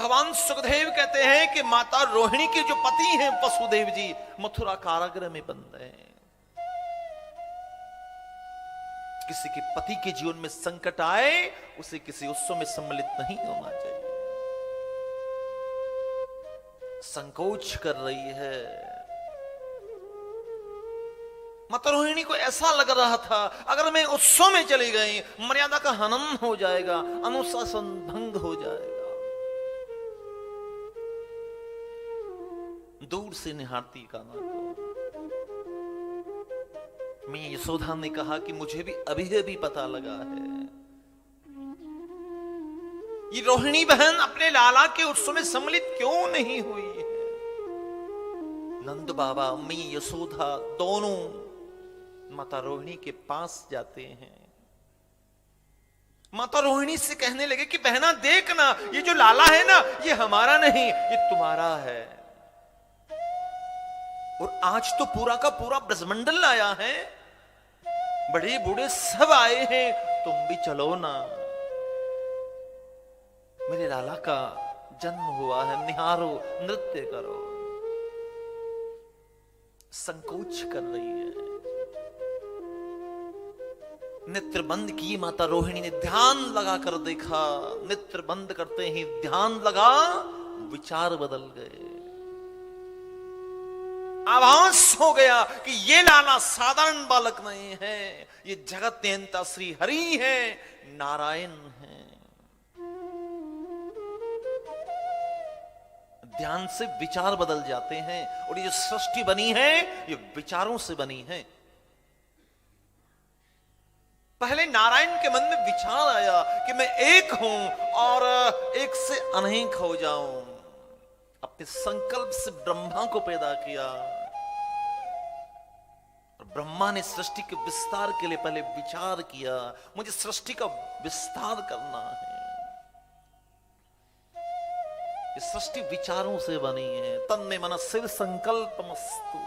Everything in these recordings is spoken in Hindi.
भगवान सुखदेव कहते हैं कि माता रोहिणी के जो पति हैं वसुदेव जी मथुरा कारागृह में बंद हैं। किसी के पति के जीवन में संकट आए उसे किसी उत्सव में सम्मिलित नहीं होना चाहिए। संकोच कर रही है। माता रोहिणी को ऐसा लग रहा था अगर मैं उत्सव में चली गई मर्यादा का हनन हो जाएगा, अनुशासन भंग हो जाएगा। दूर से निहारती का ना मैं यशोदा ने कहा कि मुझे भी अभी पता लगा है ये रोहिणी बहन अपने लाला के उत्सव में सम्मिलित क्यों नहीं हुई है। नंद बाबा अम्मी यशोदा दोनों माता रोहिणी के पास जाते हैं। माता रोहिणी से कहने लगे कि बहना देखना ये जो लाला है ना ये हमारा नहीं ये तुम्हारा है। और आज तो पूरा का पूरा ब्रजमंडल आया है, बड़े बूढ़े सब आए हैं, तुम भी चलो ना। मेरे लाला का जन्म हुआ है, निहारो नृत्य करो। संकोच कर रही है। नेत्र बंद की माता रोहिणी ने, ध्यान लगा कर देखा। नेत्र बंद करते ही ध्यान लगा, विचार बदल गए। आभास हो गया कि ये लाला साधारण बालक नहीं है, ये जगत नियंता श्री हरि है, नारायण है। ध्यान से विचार बदल जाते हैं और ये जो सृष्टि बनी है ये विचारों से बनी है। पहले नारायण के मन में विचार आया कि मैं एक हूं और एक से अनेक हो जाऊं। अपने संकल्प से ब्रह्मा को पैदा किया और ब्रह्मा ने सृष्टि के विस्तार के लिए पहले विचार किया, मुझे सृष्टि का विस्तार करना है। ये सृष्टि विचारों से बनी है। तन्मे मन शिव संकल्पमस्तु।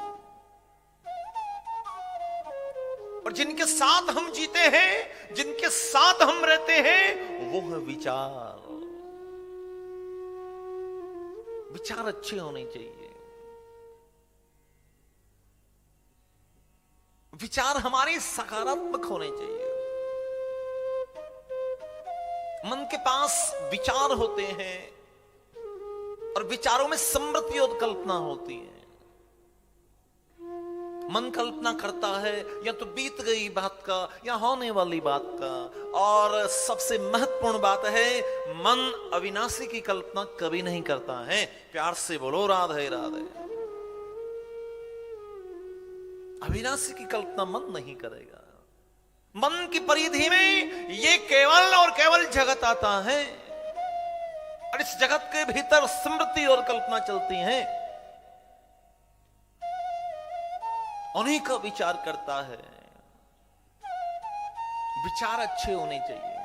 और जिनके साथ हम जीते हैं, जिनके साथ हम रहते हैं, वो है विचार। विचार अच्छे होने चाहिए। विचार हमारे सकारात्मक होने चाहिए। मन के पास विचार होते हैं और विचारों में स्मृति और कल्पना होती है। मन कल्पना करता है या तो बीत गई बात का या होने वाली बात का, और सबसे महत्वपूर्ण बात है मन अविनाशी की कल्पना कभी नहीं करता है। प्यार से बोलो राधे राधे। अविनाशी की कल्पना मन नहीं करेगा। मन की परिधि में ये केवल और केवल जगत आता है और इस जगत के भीतर स्मृति और कल्पना चलती हैं। उन्हीं का विचार करता है। विचार अच्छे होने चाहिए।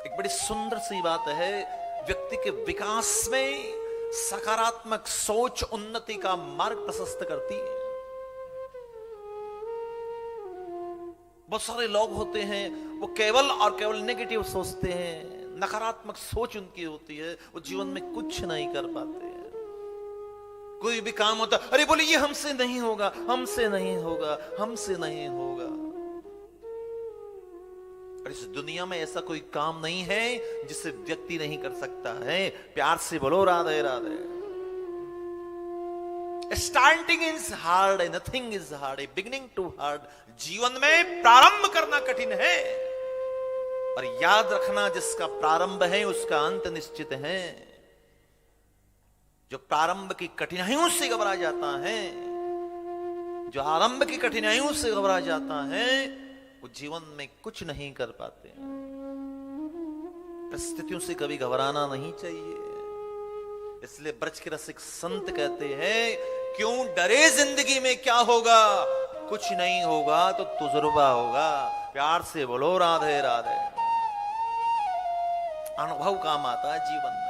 एक बड़ी सुंदर सी बात है, व्यक्ति के विकास में सकारात्मक सोच उन्नति का मार्ग प्रशस्त करती है। बहुत सारे लोग होते हैं वो केवल और केवल नेगेटिव सोचते हैं, नकारात्मक सोच उनकी होती है, वो जीवन में कुछ नहीं कर पाते हैं। कोई भी काम होता, अरे बोले ये हमसे नहीं होगा, हमसे नहीं होगा, हमसे नहीं होगा। और इस दुनिया में ऐसा कोई काम नहीं है जिसे व्यक्ति नहीं कर सकता है। प्यार से बोलो Radhe Radhe. Starting is hard, nothing is hard, beginning too hard. जीवन में प्रारंभ करना कठिन है, पर याद रखना जिसका प्रारंभ है उसका अंत निश्चित है। जो प्रारंभ की कठिनाइयों से घबरा जाता है, जो आरंभ की कठिनाइयों से घबरा जाता है, वो जीवन में कुछ नहीं कर पाते। परिस्थितियों से कभी घबराना नहीं चाहिए। इसलिए ब्रज के रसिक संत कहते हैं, क्यों डरे जिंदगी में क्या होगा, कुछ नहीं होगा तो तजुर्बा होगा। प्यार से बोलो राधे राधे। अनुभव काम आता है जीवन में।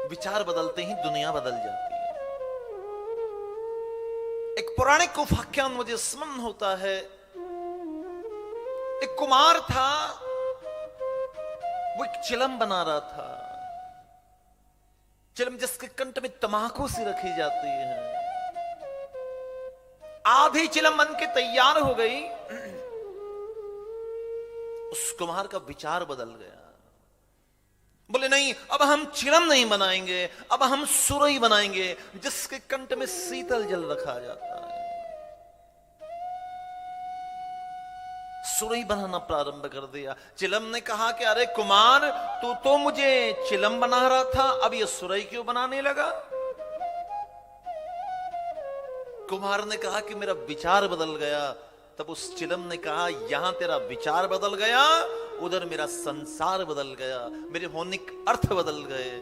विचार बदलते ही दुनिया बदल जाती है। एक पौराणिक उपाख्यान मुझे स्मरण होता है। एक कुमार था, वो एक चिलम बना रहा था, चिलम जिसके कंठ में तमाकू सी रखी जाती है। आधी चिलम बन के तैयार हो गई, उस कुम्हार का विचार बदल गया। बोले नहीं, अब हम चिलम नहीं बनाएंगे, अब हम सुरई बनाएंगे जिसके कंठ में शीतल जल रखा जाता है। सुरई बनाना प्रारंभ कर दिया। चिलम ने कहा कि अरे कुमार, तू तो मुझे चिलम बना रहा था, अब ये सुरई क्यों बनाने लगा? कुमार ने कहा कि मेरा विचार बदल गया। तब उस चिलम ने कहा, यहां तेरा विचार बदल गया, उधर मेरा संसार बदल गया, मेरे होने के अर्थ बदल गए,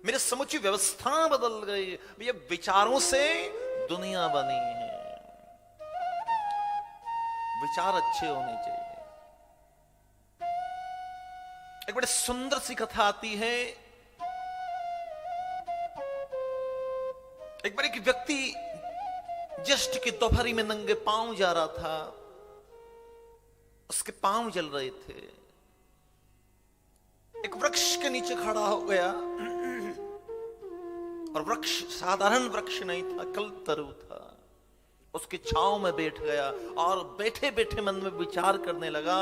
मेरे समुची व्यवस्था बदल गई। ये विचारों से दुनिया बनी है, विचार अच्छे होने चाहिए। एक बड़ी सुंदर सी कथा आती है। एक बार एक व्यक्ति ज्येष्ठ की दोपहरी में नंगे पांव जा रहा था, उसके पांव जल रहे थे। एक वृक्ष के नीचे खड़ा हो गया, और वृक्ष साधारण वृक्ष नहीं था, कल्पतरु था। उसकी छांव में बैठ गया और बैठे बैठे मन में विचार करने लगा,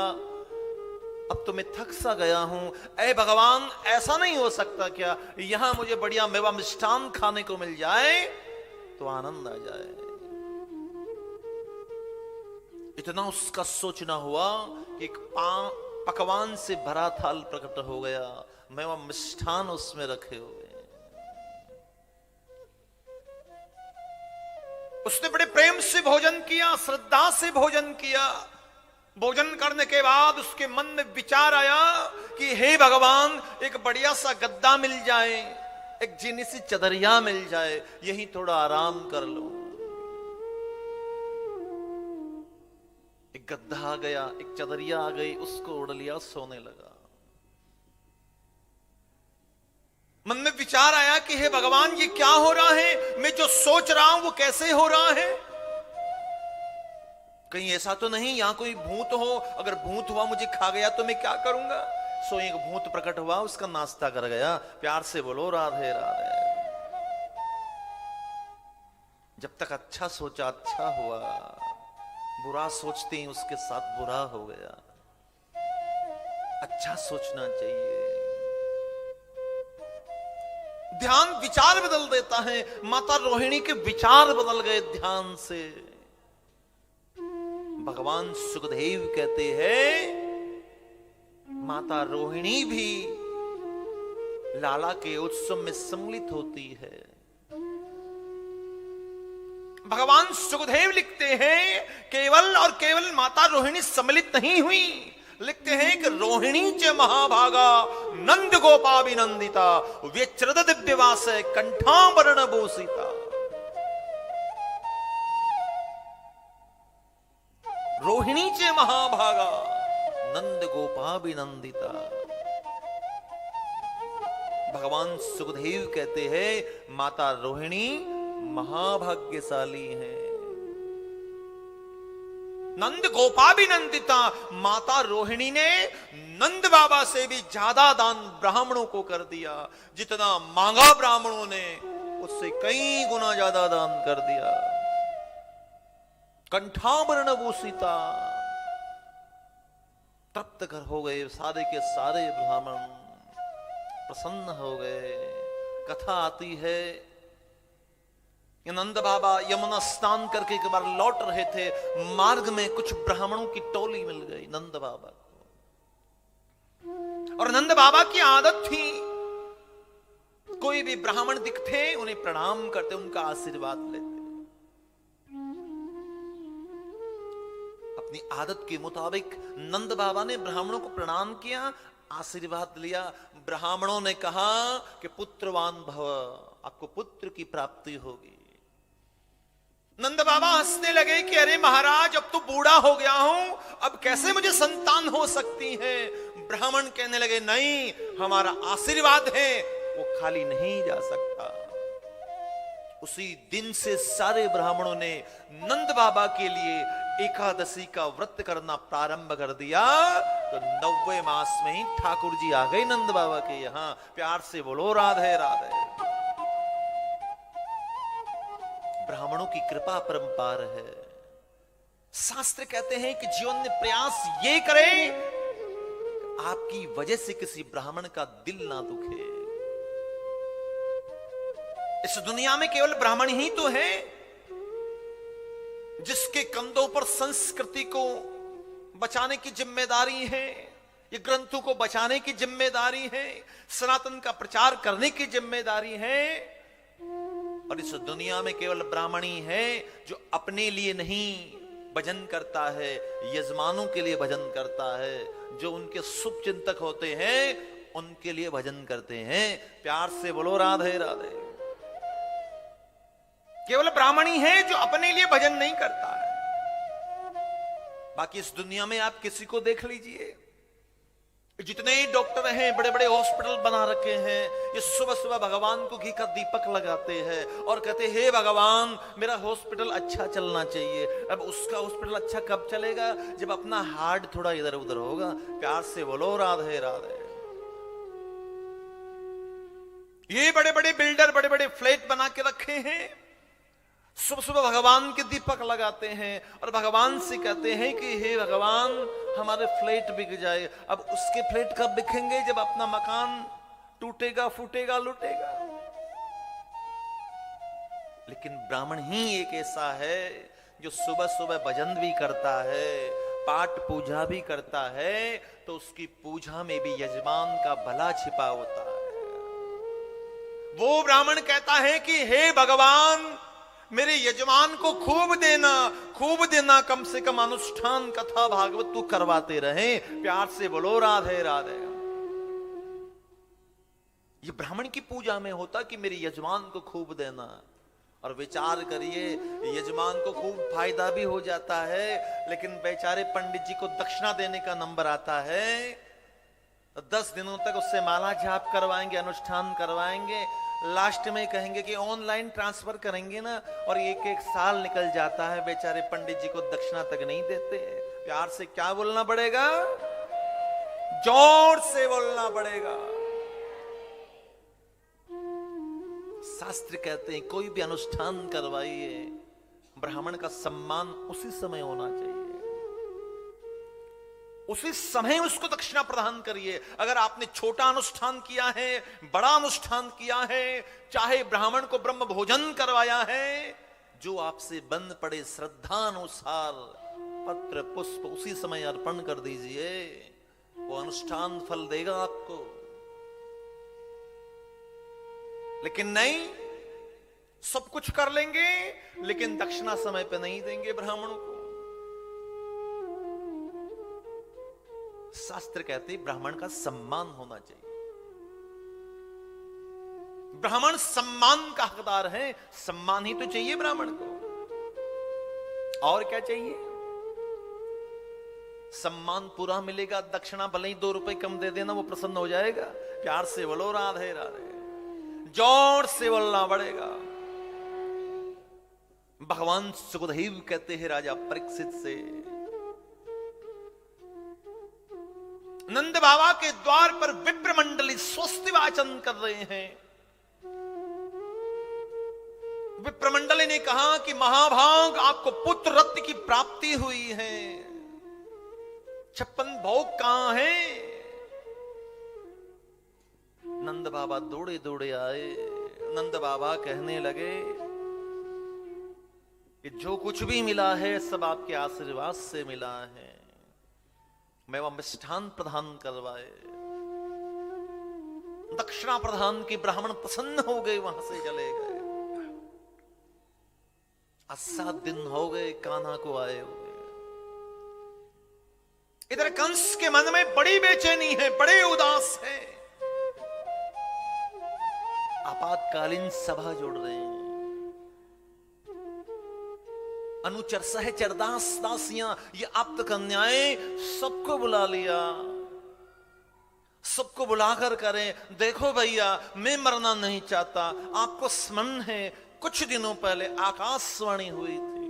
अब तो मैं थक सा गया हूं, ऐ भगवान, ऐसा नहीं हो सकता क्या यहां मुझे बढ़िया मेवा मिष्ठान खाने को मिल जाए तो आनंद आ जाए। इतना उसका सोचना हुआ कि एक पकवान से भरा थाल प्रकट हो गया, मेवा मिष्ठान उसमें रखे हुए। उसने बड़े प्रेम से भोजन किया, श्रद्धा से भोजन किया। भोजन करने के बाद उसके मन में विचार आया कि हे भगवान, एक बढ़िया सा गद्दा मिल जाए, एक जीनी सी चदरिया मिल जाए, यही थोड़ा आराम कर लो। एक गद्दा आ गया, एक चदरिया आ गई, उसको उड़ लिया, सोने लगा। मन में विचार आया कि हे भगवान, ये क्या हो रहा है? मैं जो सोच रहा हूं वो कैसे हो रहा है? कहीं ऐसा तो नहीं यहां कोई भूत हो? अगर भूत हुआ मुझे खा गया तो मैं क्या करूंगा? सो एक भूत प्रकट हुआ, उसका नाश्ता कर गया। प्यार से बोलो राधे राधे। जब तक अच्छा सोचा अच्छा हुआ, बुरा सोचते ही उसके साथ बुरा हो गया। अच्छा सोचना चाहिए। ध्यान विचार बदल देता है। माता रोहिणी के विचार बदल गए ध्यान से। भगवान सुखदेव कहते हैं, माता रोहिणी भी लाला के उत्सव में सम्मिलित होती है। भगवान सुखदेव लिखते हैं, केवल और केवल माता रोहिणी सम्मिलित नहीं हुई, लिखते हैं कि रोहिणी च महाभागा नंद गोपाभिनंदिता व्यचरद दिव्यवास कंठांबरण भूषिता। रोहिणी च महाभागा नंद गोपाभिनंदिता। भगवान सुखदेव कहते हैं, माता रोहिणी महाभाग्यशाली है। नंद गोपाभिनंदिता, माता रोहिणी ने नंद बाबा से भी ज्यादा दान ब्राह्मणों को कर दिया। जितना मांगा ब्राह्मणों ने, उससे कई गुना ज्यादा दान कर दिया। कंठाभरण भूषिता, तृप्त कर हो गए सारे के सारे ब्राह्मण, प्रसन्न हो गए। कथा आती है, नंद बाबा यमुना स्नान करके एक बार लौट रहे थे, मार्ग में कुछ ब्राह्मणों की टोली मिल गई नंद बाबा को। और नंद बाबा की आदत थी, कोई भी ब्राह्मण दिखते उन्हें प्रणाम करते, उनका आशीर्वाद लेते। अपनी आदत के मुताबिक नंद बाबा ने ब्राह्मणों को प्रणाम किया, आशीर्वाद लिया। ब्राह्मणों ने कहा कि पुत्रवान भव, आपको पुत्र की प्राप्ति होगी। नंद बाबा हंसने लगे कि अरे महाराज, अब तो बूढ़ा हो गया हूं, अब कैसे मुझे संतान हो सकती है? ब्राह्मण कहने लगे, नहीं, हमारा आशीर्वाद है, वो खाली नहीं जा सकता। उसी दिन से सारे ब्राह्मणों ने नंद बाबा के लिए एकादशी का व्रत करना प्रारंभ कर दिया तो 90 मास में ही ठाकुर जी आ गए नंद बाबा के यहां। प्यार से बोलो राधे राधे। ब्राह्मणों की कृपा परंपार है। शास्त्र कहते हैं कि जीवन में प्रयास ये करें आपकी वजह से किसी ब्राह्मण का दिल ना दुखे। इस दुनिया में केवल ब्राह्मण ही तो है जिसके कंधों पर संस्कृति को बचाने की जिम्मेदारी है, ये ग्रंथों को बचाने की जिम्मेदारी है, सनातन का प्रचार करने की जिम्मेदारी है। और इस दुनिया में केवल ब्राह्मण ही है जो अपने लिए नहीं भजन करता है, यजमानों के लिए भजन करता है, जो उनके शुभ चिंतक होते हैं उनके लिए भजन करते हैं। प्यार से बोलो राधे राधे। केवल ब्राह्मण ही है जो अपने लिए भजन नहीं करता है। बाकी इस दुनिया में आप किसी को देख लीजिए, जितने डॉक्टर हैं, बड़े बड़े हॉस्पिटल बना रखे हैं, ये सुबह सुबह भगवान को घी का दीपक लगाते हैं और कहते हैं हे भगवान मेरा हॉस्पिटल अच्छा चलना चाहिए। अब उसका हॉस्पिटल अच्छा कब चलेगा? जब अपना हार्ट थोड़ा इधर उधर होगा। प्यार से बोलो राधे राधे। ये बड़े बड़े बिल्डर बड़े बड़े फ्लैट बना के रखे हैं, सुबह सुबह भगवान के दीपक लगाते हैं और भगवान से कहते हैं कि हे भगवान हमारे फ्लैट बिक जाए। अब उसके फ्लैट कब बिकेंगे? जब अपना मकान टूटेगा फूटेगा लूटेगा। लेकिन ब्राह्मण ही एक ऐसा है जो सुबह सुबह भजन भी करता है, पाठ पूजा भी करता है, तो उसकी पूजा में भी यजमान का भला छिपा होता है। वो ब्राह्मण कहता है कि हे भगवान मेरे यजमान को खूब देना, कम से कम अनुष्ठान कथा भागवत तू करवाते रहे। प्यार से बोलो राधे राधे। ये ब्राह्मण की पूजा में होता कि मेरे यजमान को खूब देना। और विचार करिए, यजमान को खूब फायदा भी हो जाता है, लेकिन बेचारे पंडित जी को दक्षिणा देने का नंबर आता है। 10 दिनों तक उससे माला जाप करवाएंगे, अनुष्ठान करवाएंगे, लास्ट में कहेंगे कि ऑनलाइन ट्रांसफर करेंगे ना, और एक साल निकल जाता है, बेचारे पंडित जी को दक्षिणा तक नहीं देते। प्यार से क्या बोलना पड़ेगा? जोर से बोलना पड़ेगा। शास्त्र कहते हैं कोई भी अनुष्ठान करवाइए, ब्राह्मण का सम्मान उसी समय होना चाहिए, उसी समय उसको दक्षिणा प्रदान करिए। अगर आपने छोटा अनुष्ठान किया है, बड़ा अनुष्ठान किया है, चाहे ब्राह्मण को ब्रह्म भोजन करवाया है, जो आपसे बंद पड़े श्रद्धानुसार पत्र पुष्प उसी समय अर्पण कर दीजिए, वो अनुष्ठान फल देगा आपको। लेकिन नहीं, सब कुछ कर लेंगे लेकिन दक्षिणा समय पे नहीं देंगे ब्राह्मणों को। शास्त्र कहते हैं ब्राह्मण का सम्मान होना चाहिए। ब्राह्मण सम्मान का हकदार है, सम्मान ही तो चाहिए ब्राह्मण को, और क्या चाहिए? सम्मान पूरा मिलेगा, दक्षिणा भले ही 2 रुपए कम दे देना, वो प्रसन्न हो जाएगा। प्यार से बोलो राधे राधे। जोर से बोलना पड़ेगा। भगवान सुखदेव कहते हैं राजा परीक्षित से, नंद बाबा के द्वार पर विप्र मंडली स्वस्ति वाचन कर रहे हैं। विप्र मंडली ने कहा कि महाभाग आपको पुत्र रत्न की प्राप्ति हुई है, 56 भोग कहां है? नंद बाबा दौड़े दौड़े आए। नंद बाबा कहने लगे कि जो कुछ भी मिला है सब आपके आशीर्वाद से मिला है। मैं वह मिष्ठान प्रदान करवाए, दक्षिणा प्रदान की। ब्राह्मण प्रसन्न हो गए, वहां से चले गए। 7 दिन हो गए कान्हा को आए हुए। इधर कंस के मन में बड़ी बेचैनी है, बड़े उदास है। आपातकालीन सभा जोड़ रहे हैं। अनुचर सहचर दास दासियां, ये आप्त कन्याएं, सबको बुला लिया। सबको बुलाकर करें, देखो भैया मैं मरना नहीं चाहता। आपको स्मरण है कुछ दिनों पहले आकाशवाणी हुई थी,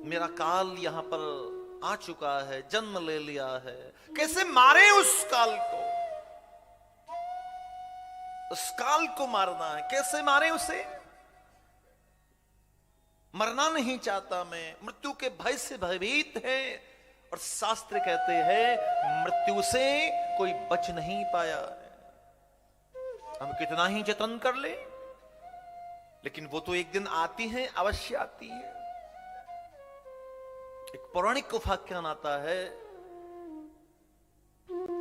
मेरा काल यहां पर आ चुका है, जन्म ले लिया है, कैसे मारे उस काल को? उस काल को मारना है, कैसे मारे उसे? मरना नहीं चाहता मैं, मृत्यु के भय से भयभीत है, और शास्त्र कहते हैं मृत्यु से कोई बच नहीं पाया है। हम कितना ही जतन कर ले, लेकिन वो तो एक दिन आती है, अवश्य आती है। एक पौराणिक उपाख्यान आता है,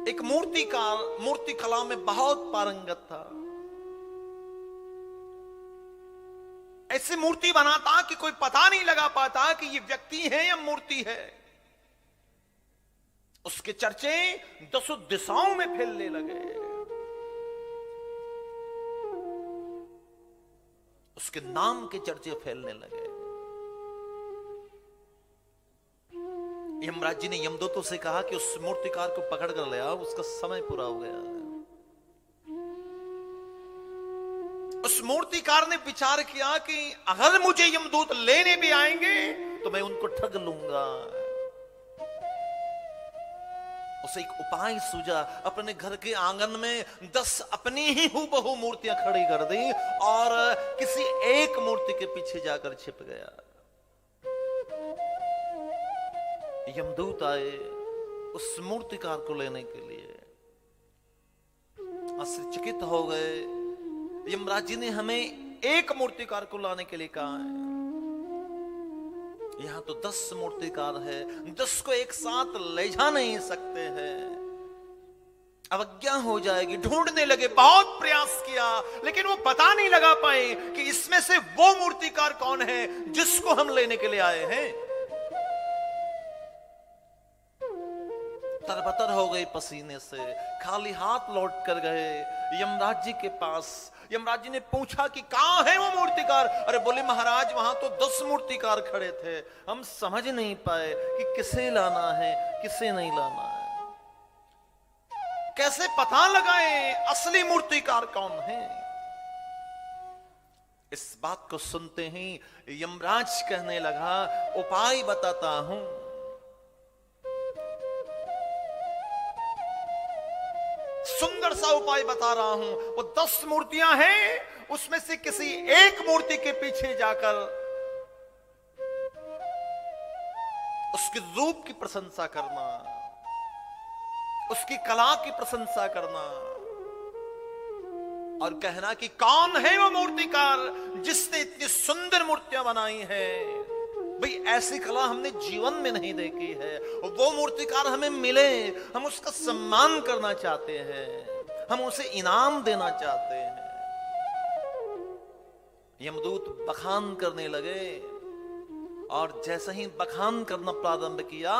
एक मूर्तिकार मूर्ति कला में बहुत पारंगत था। ऐसी मूर्ति बनाता कि कोई पता नहीं लगा पाता कि ये व्यक्ति है या मूर्ति है। उसके चर्चे दसों दिशाओं में फैलने लगे। उसके नाम के चर्चे फैलने लगे। यमराज जी ने यमदूतों से कहा कि उस मूर्तिकार को पकड़ कर ले आओ, उसका समय पूरा हो गया। उस मूर्तिकार ने विचार किया कि अगर मुझे यमदूत लेने भी आएंगे तो मैं उनको ठग लूंगा। उसे एक उपाय सूझा, अपने घर के आंगन में 10 अपनी ही हूबहू मूर्तियां खड़ी कर दी और किसी एक मूर्ति के पीछे जाकर छिप गया। यमदूत आए उस मूर्तिकार को लेने के लिए, आश्चर्यचकित हो गए। यमराज जी ने हमें एक मूर्तिकार को लाने के लिए कहा है, यहां तो 10 मूर्तिकार है, 10 को एक साथ ले जा नहीं सकते हैं, अवज्ञा हो जाएगी। ढूंढने लगे, बहुत प्रयास किया, लेकिन वो पता नहीं लगा पाए कि इसमें से वो मूर्तिकार कौन है जिसको हम लेने के लिए आए हैं। तरबतर हो गए पसीने से, खाली हाथ लौट कर गए यमराज जी के पास। यमराज जी ने पूछा कि कहां है वो मूर्तिकार? अरे बोले महाराज वहां तो 10 मूर्तिकार खड़े थे, हम समझ नहीं पाए कि किसे लाना है किसे नहीं लाना है। कैसे पता लगाए असली मूर्तिकार कौन है? इस बात को सुनते ही यमराज कहने लगा, उपाय बताता हूं। सुंदर सा उपाय बता रहा हूं। वो 10 मूर्तियां हैं, उसमें से किसी एक मूर्ति के पीछे जाकर उसके रूप की प्रशंसा करना, उसकी कला की प्रशंसा करना और कहना कि कौन है वो मूर्तिकार जिसने इतनी सुंदर मूर्तियां बनाई हैं। भाई ऐसी कला हमने जीवन में नहीं देखी है, वो मूर्तिकार हमें मिले, हम उसका सम्मान करना चाहते हैं, हम उसे इनाम देना चाहते हैं। यमदूत बखान करने लगे और जैसे ही बखान करना प्रारंभ किया,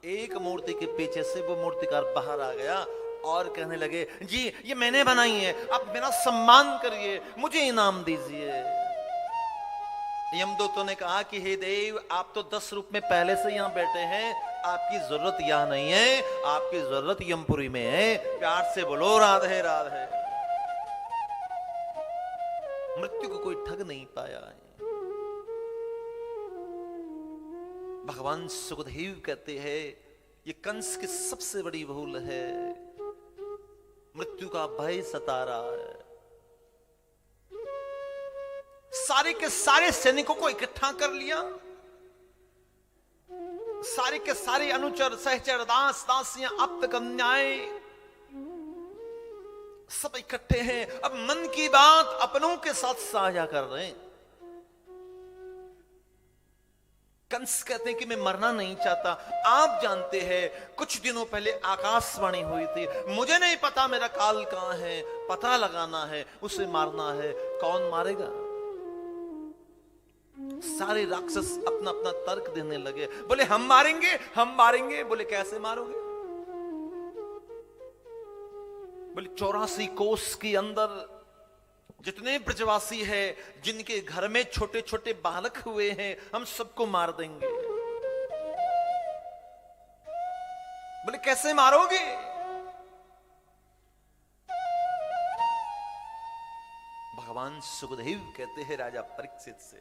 एक मूर्ति के पीछे से वो मूर्तिकार बाहर आ गया और कहने लगे, जी ये मैंने बनाई है, आप मेरा सम्मान करिए, मुझे इनाम दीजिए। यमदूतों ने कहा कि हे देव, आप तो 10 रूप में पहले से यहां बैठे हैं, आपकी जरूरत यहां नहीं है, आपकी जरूरत यमपुरी में है। प्यार से बोलो राधे राधे। मृत्यु को कोई ठग नहीं पाया है। भगवान सुखदेव कहते हैं ये कंस की सबसे बड़ी भूल है, मृत्यु का भय सता रहा है। सारे के सारे सैनिकों को इकट्ठा कर लिया, सारे के सारे अनुचर, सहचर, दास दासियां, आप्त कन्याएं सब इकट्ठे हैं। अब मन की बात अपनों के साथ साझा कर रहे हैं। कंस कहते हैं कि मैं मरना नहीं चाहता। आप जानते हैं कुछ दिनों पहले आकाशवाणी हुई थी, मुझे नहीं पता मेरा काल कहां है, पता लगाना है, उसे मारना है। कौन मारेगा? सारे राक्षस अपना अपना तर्क देने लगे। बोले हम मारेंगे, हम मारेंगे। बोले कैसे मारोगे? बोले 84 कोस के अंदर जितने ब्रजवासी है, जिनके घर में छोटे छोटे बालक हुए हैं, हम सबको मार देंगे। बोले कैसे मारोगे? भगवान सुखदेव कहते हैं राजा परीक्षित से,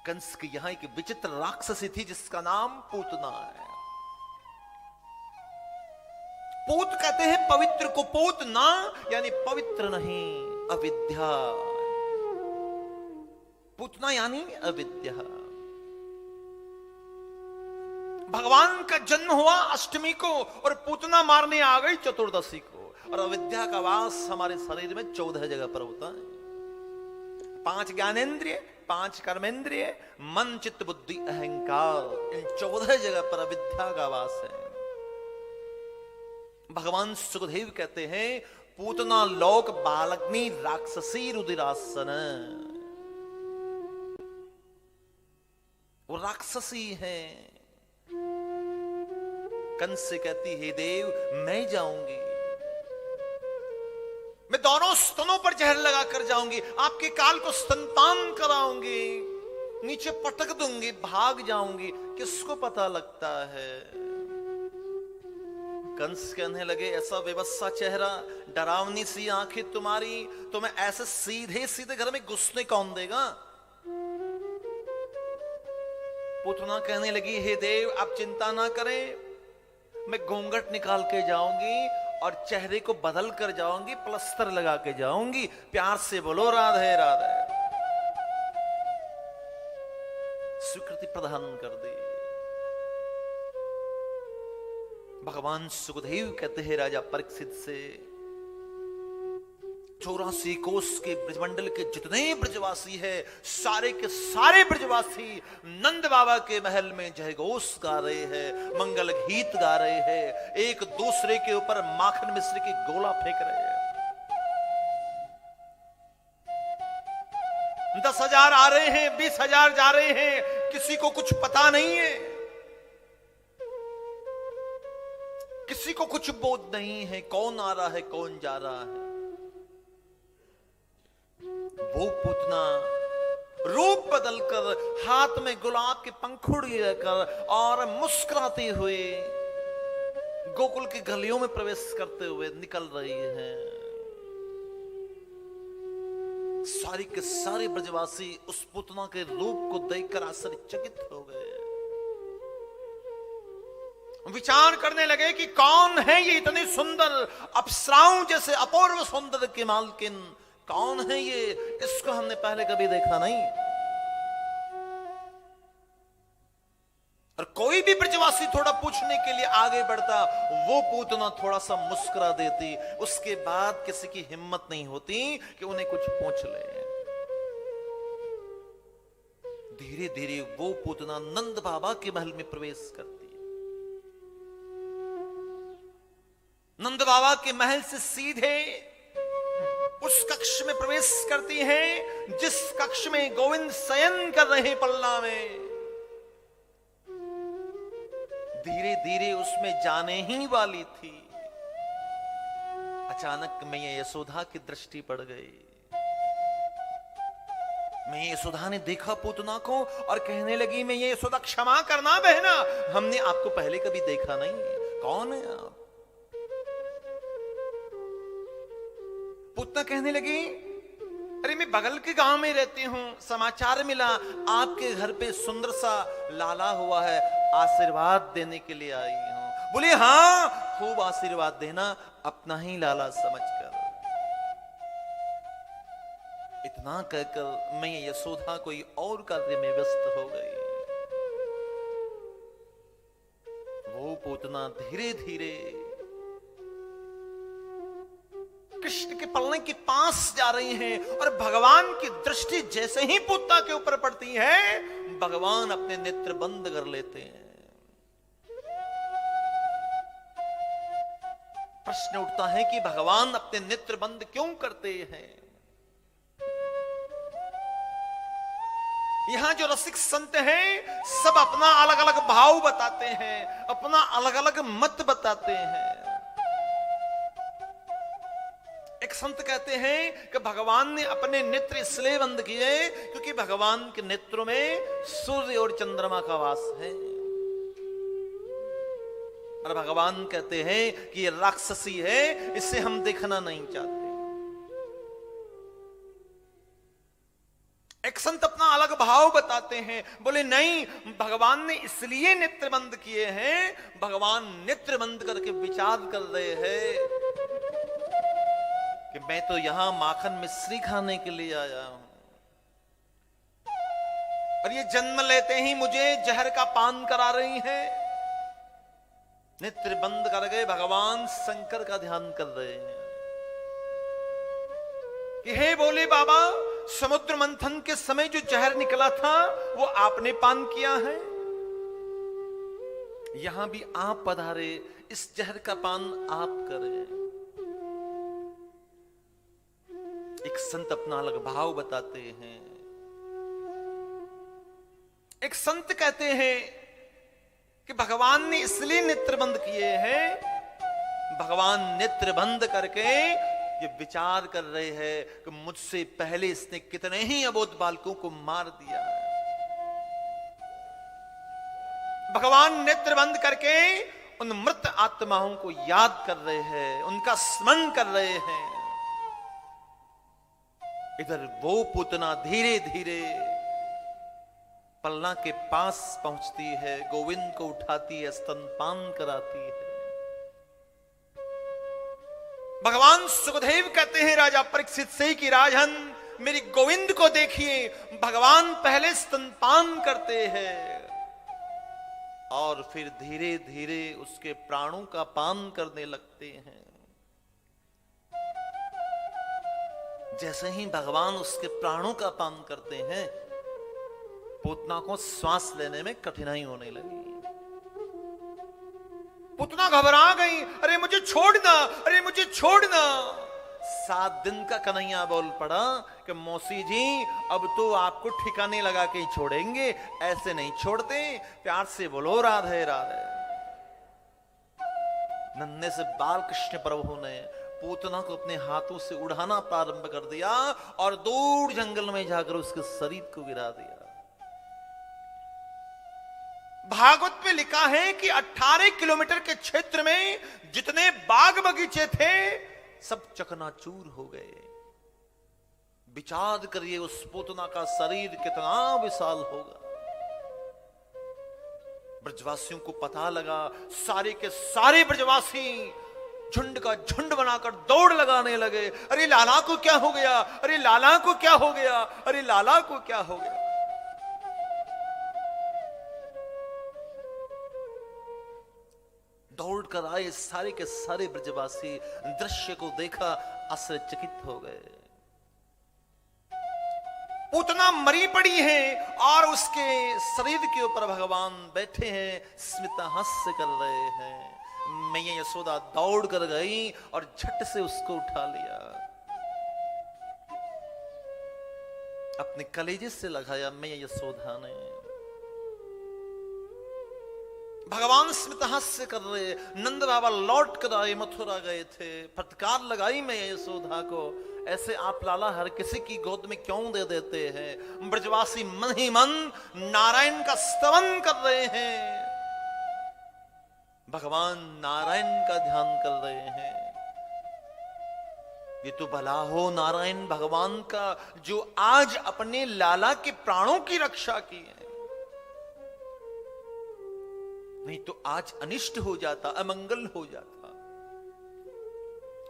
कंस की यहां एक विचित्र राक्षसी थी जिसका नाम पूतना है। पूत कहते हैं पवित्र को, पूत ना यानी पवित्र नहीं, अविद्या। पूतना यानी अविद्या। भगवान का जन्म हुआ अष्टमी को और पूतना मारने आ गई चतुर्दशी को। और अविद्या का वास हमारे शरीर में 14 जगह पर होता है। 5 ज्ञानेंद्रिय, 5 कर्मेंद्रिय, मन चित्त बुद्धि अहंकार, इन 14 जगह पर अविद्या का वास है। भगवान सुखदेव कहते हैं पूतना लोक बालग्नि राक्षसी रुधिरासन। वो राक्षसी है। कंस से कहती हे देव मैं जाऊंगी, मैं दोनों स्तनों पर जहर लगाकर जाऊंगी, आपके काल को स्तनपान कराऊंगी, नीचे पटक दूंगी, भाग जाऊंगी, किसको पता लगता है। कंस कहने लगे ऐसा बेबसा चेहरा, डरावनी सी आंखें तुम्हारी, तुम्हें ऐसे सीधे सीधे घर में घुसने कौन देगा। पूतना कहने लगी हे देव आप चिंता ना करें, मैं घूंघट निकाल के जाऊंगी और चेहरे को बदल कर जाऊंगी, प्लस्तर लगा के जाऊंगी, प्यार से बोलो राधे राधे। स्वीकृति प्रदान कर दी। भगवान सुखदेव कहते हैं राजा परीक्षित से 84 कोस के ब्रजमंडल के जितने ब्रजवासी है सारे के सारे ब्रजवासी नंद बाबा के महल में जयघोष गा रहे हैं, मंगल गीत गा रहे हैं, एक दूसरे के ऊपर माखन मिश्री की गोला फेंक रहे हैं। 10,000 आ रहे हैं, 20,000 जा रहे हैं, किसी को कुछ पता नहीं है, किसी को कुछ बोध नहीं है कौन आ रहा है कौन जा रहा है। वो पूतना रूप बदलकर हाथ में गुलाब की पंखुड़ी लेकर और मुस्कुराते हुए गोकुल की गलियों में प्रवेश करते हुए निकल रही है। सारी के सारे ब्रजवासी उस पूतना के रूप को देखकर आश्चर्यचकित हो गए। विचार करने लगे कि कौन है ये इतनी सुंदर अप्सराओं जैसे अपूर्व सौंदर्य की मालकिन, कौन है ये, इसको हमने पहले कभी देखा नहीं। और कोई भी ब्रजवासी थोड़ा पूछने के लिए आगे बढ़ता, वो पूतना थोड़ा सा मुस्कुरा देती, उसके बाद किसी की हिम्मत नहीं होती कि उन्हें कुछ पूछ ले। धीरे धीरे वो पूतना नंद बाबा के महल में प्रवेश करती है। नंद बाबा के महल से सीधे उस कक्ष में प्रवेश करती हैं जिस कक्ष में गोविंद शयन कर रहे पल्ला में। धीरे धीरे उसमें जाने ही वाली थी, अचानक मैया यशोदा की दृष्टि पड़ गई। मैया यशोदा ने देखा पूतना को और कहने लगी मैया यशोदा क्षमा करना बहना, हमने आपको पहले कभी देखा नहीं, कौन है आप। पूतना कहने लगी अरे मैं बगल के गांव में रहती हूं, समाचार मिला आपके घर पे सुंदर सा लाला हुआ है, आशीर्वाद देने के लिए आई हूं। बोले हाँ खूब आशीर्वाद देना, अपना ही लाला समझकर। इतना कहकर मैं यशोदा कोई और कार्य में व्यस्त हो गई। वो पूतना धीरे धीरे कृष्ण के पलने के पास जा रही हैं और भगवान की दृष्टि जैसे ही पूतना के ऊपर पड़ती है भगवान अपने नेत्र बंद कर लेते हैं। प्रश्न उठता है कि भगवान अपने नेत्र बंद क्यों करते हैं। यहां जो रसिक संत हैं सब अपना अलग अलग भाव बताते हैं, अपना अलग अलग मत बताते हैं। एक संत कहते हैं कि भगवान ने अपने नेत्र इसलिए बंद किए क्योंकि भगवान के नेत्रों में सूर्य और चंद्रमा का वास है। और भगवान कहते हैं कि ये राक्षसी है, इसे हम देखना नहीं चाहते। एक संत अपना अलग भाव बताते हैं, बोले नहीं, भगवान ने इसलिए नेत्र बंद किए हैं, भगवान नेत्र बंद करके विचार कर रहे हैं कि मैं तो यहां माखन मिश्री खाने के लिए आया हूं, और ये जन्म लेते ही मुझे जहर का पान करा रही है। नेत्र बंद कर गए, भगवान शंकर का ध्यान कर रहे हैं कि हे बोले बाबा, समुद्र मंथन के समय जो जहर निकला था वो आपने पान किया है, यहां भी आप पधारे, इस जहर का पान आप करें। एक संत अपना अलग भाव बताते हैं। एक संत कहते हैं कि भगवान ने इसलिए नेत्र बंद किए हैं, भगवान नेत्र बंद करके ये विचार कर रहे हैं कि मुझसे पहले इसने कितने ही अबोध बालकों को मार दिया है। भगवान नेत्र बंद करके उन मृत आत्माओं को याद कर रहे हैं, उनका स्मरण कर रहे हैं। इधर वो पूतना धीरे धीरे पलना के पास पहुंचती है, गोविंद को उठाती है, स्तनपान कराती है। भगवान सुखदेव कहते हैं राजा परीक्षित से कि राजन, मेरी गोविंद को देखिए, भगवान पहले स्तनपान करते हैं और फिर धीरे धीरे उसके प्राणों का पान करने लगते हैं। जैसे ही भगवान उसके प्राणों का पान करते हैं, पूतना को श्वास लेने में कठिनाई होने लगी। पूतना घबरा गई, अरे मुझे छोड़ना, अरे मुझे छोड़ना। 7 दिन का कन्हैया बोल पड़ा कि मौसी जी, अब तो आपको ठिकाने लगा के ही छोड़ेंगे, ऐसे नहीं छोड़ते, प्यार से बोलो राधे राधे। नन्हे से बाल कृष्ण प्रभु ने पूतना को अपने हाथों से उड़ाना प्रारंभ कर दिया और दूर जंगल में जाकर उसके शरीर को गिरा दिया। भागवत में लिखा है कि 18 किलोमीटर के क्षेत्र में जितने बाग बगीचे थे सब चकनाचूर हो गए। विचार करिए, उस पूतना का शरीर कितना विशाल होगा। ब्रजवासियों को पता लगा, सारे के सारे ब्रजवासी झुंड का झुंड बनाकर दौड़ लगाने लगे। अरे लाला को क्या हो गया, अरे लाला को क्या हो गया, अरे लाला को क्या हो गया। दौड़ कर आए सारे के सारे ब्रजवासी, दृश्य को देखा, आश्चर्यचकित हो गए। पूतना मरी पड़ी है और उसके शरीर के ऊपर भगवान बैठे हैं, स्मित हास्य कर रहे हैं। मैया यशोदा दौड़ कर गई और झट से उसको उठा लिया, अपने कलेजे से लगाया मैया यशोदा ने। भगवान स्मित हास्य कर रहे। नंद बाबा लौट कर आए, मथुरा गए थे, फटकार लगाई मैं यशोदा को, ऐसे आप लाला हर किसी की गोद में क्यों दे देते हैं। ब्रजवासी मन ही मन नारायण का स्तवन कर रहे हैं, भगवान नारायण का ध्यान कर रहे हैं। ये तो भला हो नारायण भगवान का, जो आज अपने लाला के प्राणों की रक्षा की है, नहीं तो आज अनिष्ट हो जाता, अमंगल हो जाता।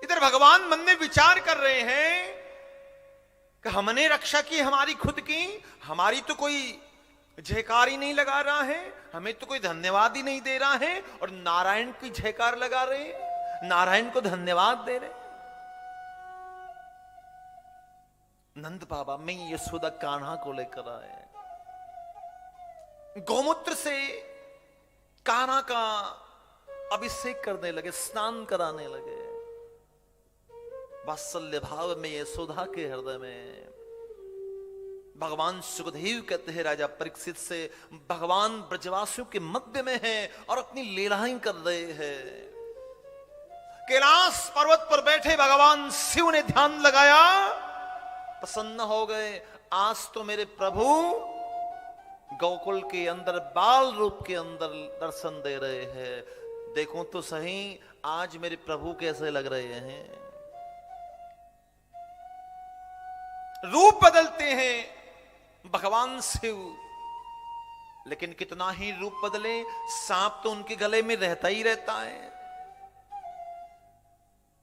इधर भगवान मन में विचार कर रहे हैं कि हमने रक्षा की हमारी खुद की, हमारी तो कोई जयकार ही नहीं लगा रहा है, हमें तो कोई धन्यवाद ही नहीं दे रहा है, और नारायण की जयकार लगा रहे हैं, नारायण को धन्यवाद दे रहे। नंद बाबा में यशोदा कान्हा को लेकर आए, गौमूत्र से कान्हा का अभिषेक करने लगे, स्नान कराने लगे। वात्सल्य भाव में यशोदा के हृदय में भगवान सुखदेव कहते हैं राजा परीक्षित से, भगवान ब्रजवासियों के मध्य में हैं और अपनी लीलाएं कर रहे हैं। कैलाश पर्वत पर बैठे भगवान शिव ने ध्यान लगाया, प्रसन्न हो गए। आज तो मेरे प्रभु गोकुल के अंदर बाल रूप के अंदर दर्शन दे रहे हैं, देखो तो सही आज मेरे प्रभु कैसे लग रहे हैं। रूप बदलते हैं, भगवान शिव, लेकिन कितना ही रूप बदले, सांप तो उनके गले में रहता ही रहता है।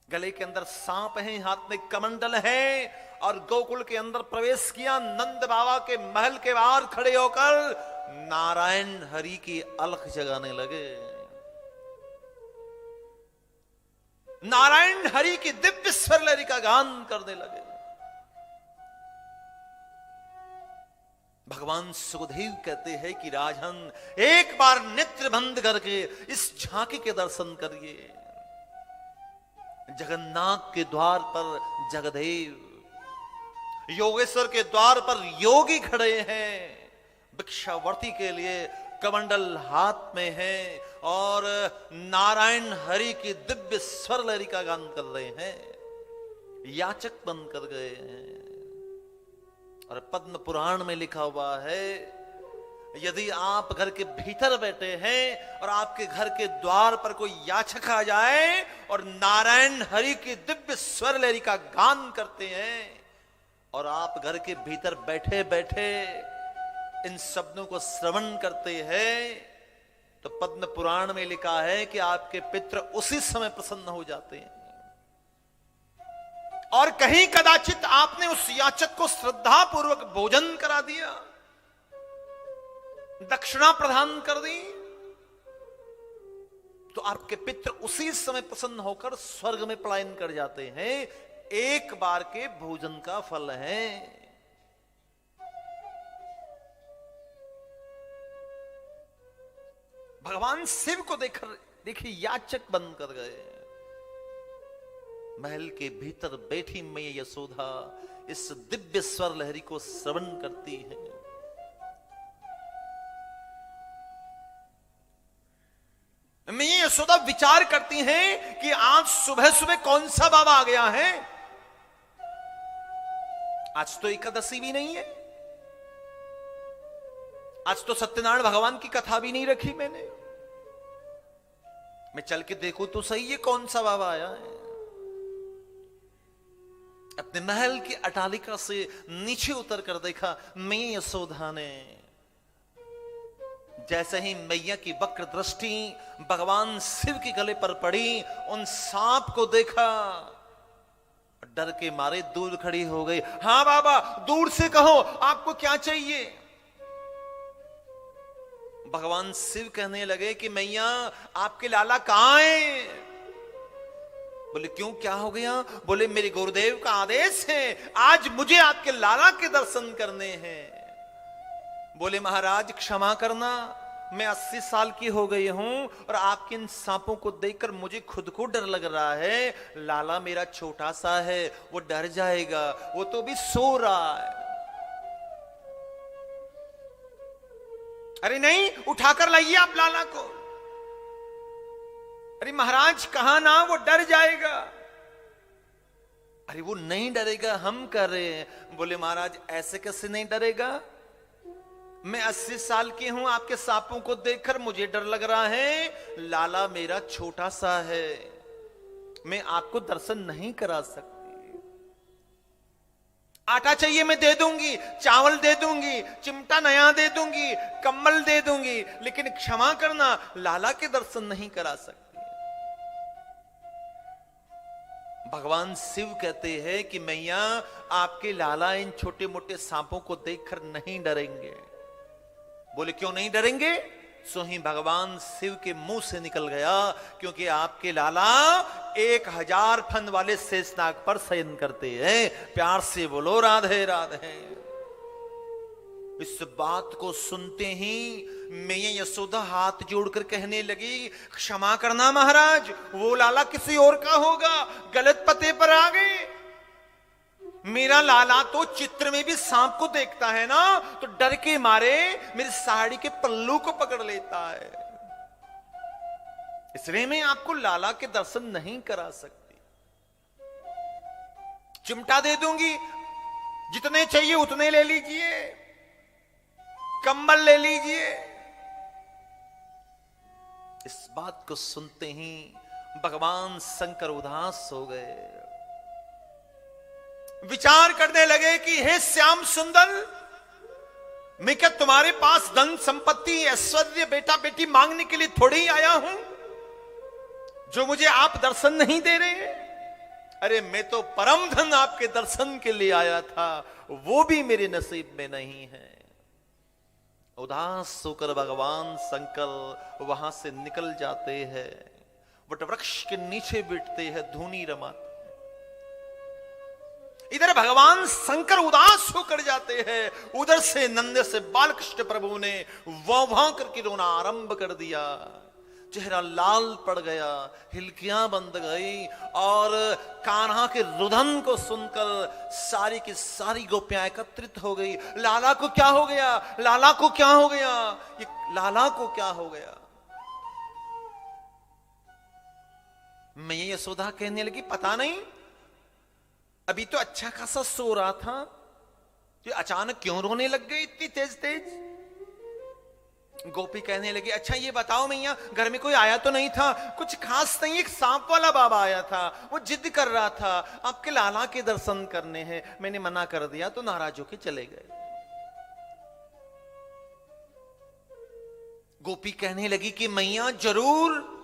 गले के अंदर सांप है, हाथ में कमंडल है, और गोकुल के अंदर प्रवेश किया। नंद बाबा के महल के बाहर खड़े होकर नारायण हरि की अलख जगाने लगे। नारायण हरि की दिव्य स्वर लहरी का गान करने लगे। भगवान सुखदेव कहते हैं कि राजन, एक बार नेत्र बंद करके इस झांकी के दर्शन करिए। जगन्नाथ के द्वार पर जगदेव, योगेश्वर के द्वार पर योगी खड़े हैं, भिक्षावर्ती के लिए कमंडल हाथ में है, और नारायण हरि की दिव्य स्वर लहरी का गान कर रहे हैं। याचक बन कर गए हैं। और पद्म पुराण में लिखा हुआ है, यदि आप घर के भीतर बैठे हैं और आपके घर के द्वार पर कोई याचक आ जाए और नारायण हरि की दिव्य स्वर लहरी का गान करते हैं, और आप घर के भीतर बैठे बैठे इन शब्दों को श्रवण करते हैं, तो पद्म पुराण में लिखा है कि आपके पितृ उसी समय प्रसन्न हो जाते हैं। और कहीं कदाचित आपने उस याचक को श्रद्धा पूर्वक भोजन करा दिया, दक्षिणा प्रदान कर दी, तो आपके पितृ उसी समय प्रसन्न होकर स्वर्ग में पलायन कर जाते हैं। एक बार के भोजन का फल है। भगवान शिव को देखकर देखिए याचक बनकर गए। महल के भीतर बैठी मैया यशोदा इस दिव्य स्वर लहरी को श्रवण करती है। मैया यशोदा विचार करती हैं कि आज सुबह सुबह कौन सा बाबा आ गया है। आज तो एकादशी भी नहीं है, आज तो सत्यनारायण भगवान की कथा भी नहीं रखी मैंने। मैं चल के देखूं तो सही है कौन सा बाबा आया है। अपने महल की अटालिका से नीचे उतर कर देखा। मैया यशोदा ने जैसे ही मैया की वक्र दृष्टि भगवान शिव के गले पर पड़ी, उन सांप को देखा, डर के मारे दूर खड़ी हो गई। हाँ बाबा, दूर से कहो आपको क्या चाहिए। भगवान शिव कहने लगे कि मैया आपके लाला कहां हैं। बोले क्यों, क्या हो गया। बोले मेरे गुरुदेव का आदेश है, आज मुझे आपके लाला के दर्शन करने हैं। बोले महाराज क्षमा करना, मैं 80 साल की हो गई हूं और आपके इन सांपों को देखकर मुझे खुद को डर लग रहा है। लाला मेरा छोटा सा है, वो डर जाएगा, वो तो भी सो रहा है। अरे नहीं, उठाकर लाइए आप लाला को। अरे महाराज कहां ना, वो डर जाएगा। अरे वो नहीं डरेगा, हम कर रहे हैं। बोले महाराज ऐसे कैसे नहीं डरेगा, मैं 80 साल की हूं, आपके सांपों को देखकर मुझे डर लग रहा है। लाला मेरा छोटा सा है, मैं आपको दर्शन नहीं करा सकती। आटा चाहिए मैं दे दूंगी, चावल दे दूंगी, चिमटा नया दे दूंगी, कम्बल दे दूंगी, लेकिन क्षमा करना, लाला के दर्शन नहीं करा सकती। भगवान शिव कहते हैं कि मैया आपके लाला इन छोटे मोटे सांपों को देखकर नहीं डरेंगे। बोले क्यों नहीं डरेंगे। सो ही भगवान शिव के मुंह से निकल गया, क्योंकि आपके लाला 1000 फन वाले शेषनाग पर शयन करते हैं। प्यार से बोलो राधे राधे। इस बात को सुनते ही मैया यशोदा हाथ जोड़कर कहने लगी, क्षमा करना महाराज, वो लाला किसी और का होगा, गलत पते पर आ गए। मेरा लाला तो चित्र में भी सांप को देखता है ना, तो डर के मारे मेरी साड़ी के पल्लू को पकड़ लेता है, इसलिए मैं आपको लाला के दर्शन नहीं करा सकती। चिमटा दे दूंगी, जितने चाहिए उतने ले लीजिए, कंबल ले लीजिए। इस बात को सुनते ही भगवान शंकर उदास हो गए। विचार करने लगे कि हे श्याम सुंदर, मैं क्या तुम्हारे पास धन संपत्ति ऐश्वर्य बेटा बेटी मांगने के लिए थोड़ी ही आया हूं जो मुझे आप दर्शन नहीं दे रहे हैं? अरे मैं तो परम धन आपके दर्शन के लिए आया था, वो भी मेरे नसीब में नहीं है। उदास होकर भगवान शंकर वहां से निकल जाते हैं, वट वृक्ष के नीचे बैठते हैं, धूनी रमाते। इधर भगवान शंकर उदास होकर जाते हैं, उधर से नंद से बालकृष्ण प्रभु ने वाह करके रोना आरंभ कर दिया। चेहरा लाल पड़ गया, हिलकियां बंद गई और कान्हा के रुदन को सुनकर सारी की सारी गोपियां एकत्रित हो गई। लाला को क्या हो गया, लाला को क्या हो गया, ये लाला को क्या हो गया? मैं ये यशोदा कहने लगी पता नहीं, अभी तो अच्छा खासा सो रहा था, तो अचानक क्यों रोने लग गई इतनी तेज तेज? गोपी कहने लगी अच्छा ये बताओ मैया, घर में कोई आया तो नहीं था? कुछ खास नहीं, एक सांप वाला बाबा आया था, वो जिद कर रहा था आपके लाला के दर्शन करने हैं, मैंने मना कर दिया तो नाराज होके चले गए। गोपी कहने लगी कि मैया जरूर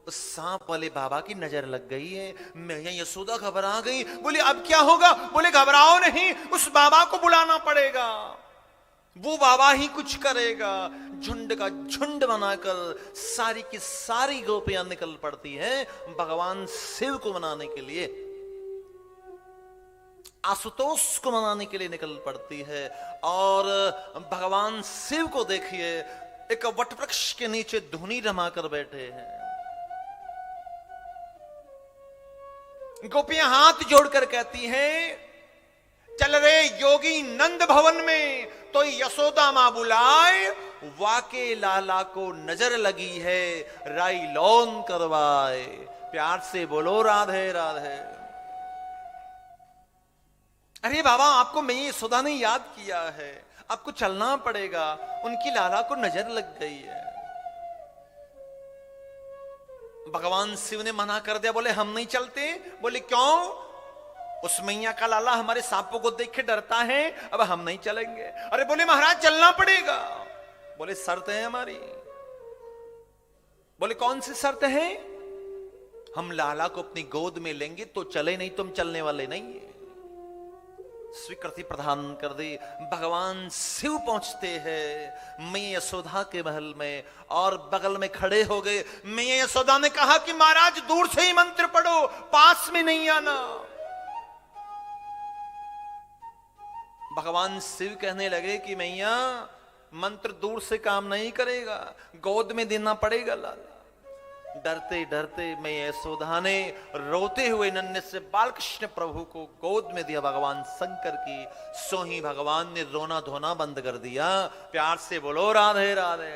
उस सांप वाले बाबा की नजर लग गई है। मैया यशोदा घबरा गई, बोले अब क्या होगा? बोले घबराओ नहीं, उस बाबा को बुलाना पड़ेगा, वो बाबा ही कुछ करेगा। झुंड का झुंड बनाकर सारी की सारी गोपियां निकल पड़ती हैं भगवान शिव को मनाने के लिए, आशुतोष को मनाने के लिए निकल पड़ती है। और भगवान शिव को देखिए एक वटवृक्ष के नीचे धुनी रमाकर बैठे हैं। गोपियां हाथ जोड़कर कहती हैं चल रे योगी नंद भवन में, तो यशोदा मां बुलाए, वाके लाला को नजर लगी है, राई लौन करवाए। प्यार से बोलो राधे राधे। अरे बाबा आपको मैं यशोदा ने याद किया है, आपको चलना पड़ेगा, उनकी लाला को नजर लग गई है। भगवान शिव ने मना कर दिया, बोले हम नहीं चलते। बोले क्यों? उस मैया का लाला हमारे सांपों को देख के डरता है, अब हम नहीं चलेंगे। अरे बोले महाराज चलना पड़ेगा। बोले शर्त है हमारी। बोले कौन सी शर्त है? हम लाला को अपनी गोद में लेंगे तो चले, नहीं तुम चलने वाले नहीं है। स्वीकृति प्रदान कर दी। भगवान शिव पहुंचते हैं मैया यशोदा के महल में और बगल में खड़े हो गए। मैया यशोदा ने कहा कि महाराज दूर से ही मंत्र पढ़ो, पास में नहीं आना। भगवान शिव कहने लगे कि मैया मंत्र दूर से काम नहीं करेगा, गोद में देना पड़ेगा लाला। डरते डरते मैया यशोदा ने रोते हुए नन्हे से बालकृष्ण प्रभु को गोद में दिया भगवान शंकर की। सो ही भगवान ने रोना धोना बंद कर दिया। प्यार से बोलो राधे राधे।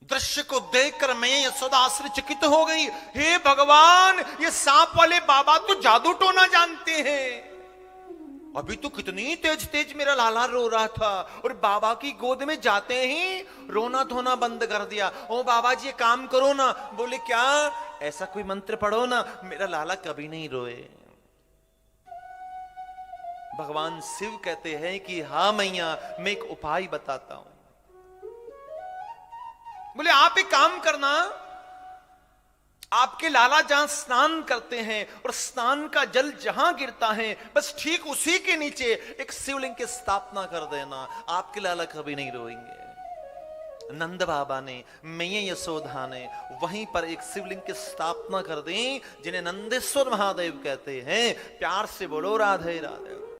दृश्य को देखकर मैया यशोदा आश्चर्यचकित हो गई। हे भगवान, ये सांप वाले बाबा तो जादू टोना जानते हैं। अभी तो कितनी तेज तेज मेरा लाला रो रहा था और बाबा की गोद में जाते ही रोना धोना बंद कर दिया। ओ बाबा जी काम करो ना। बोले क्या? ऐसा कोई मंत्र पढ़ो ना, मेरा लाला कभी नहीं रोए। भगवान शिव कहते हैं कि हाँ मैया, मैं एक उपाय बताता हूं। बोले आप एक काम करना, आपके लाला जहां स्नान करते हैं और स्नान का जल जहां गिरता है बस ठीक उसी के नीचे एक शिवलिंग की स्थापना कर देना, आपके लाला कभी नहीं रोएंगे। नंद बाबा ने, मैया यशोदा ने वहीं पर एक शिवलिंग की स्थापना कर दी जिन्हें नंदेश्वर महादेव कहते हैं। प्यार से बोलो राधे राधे।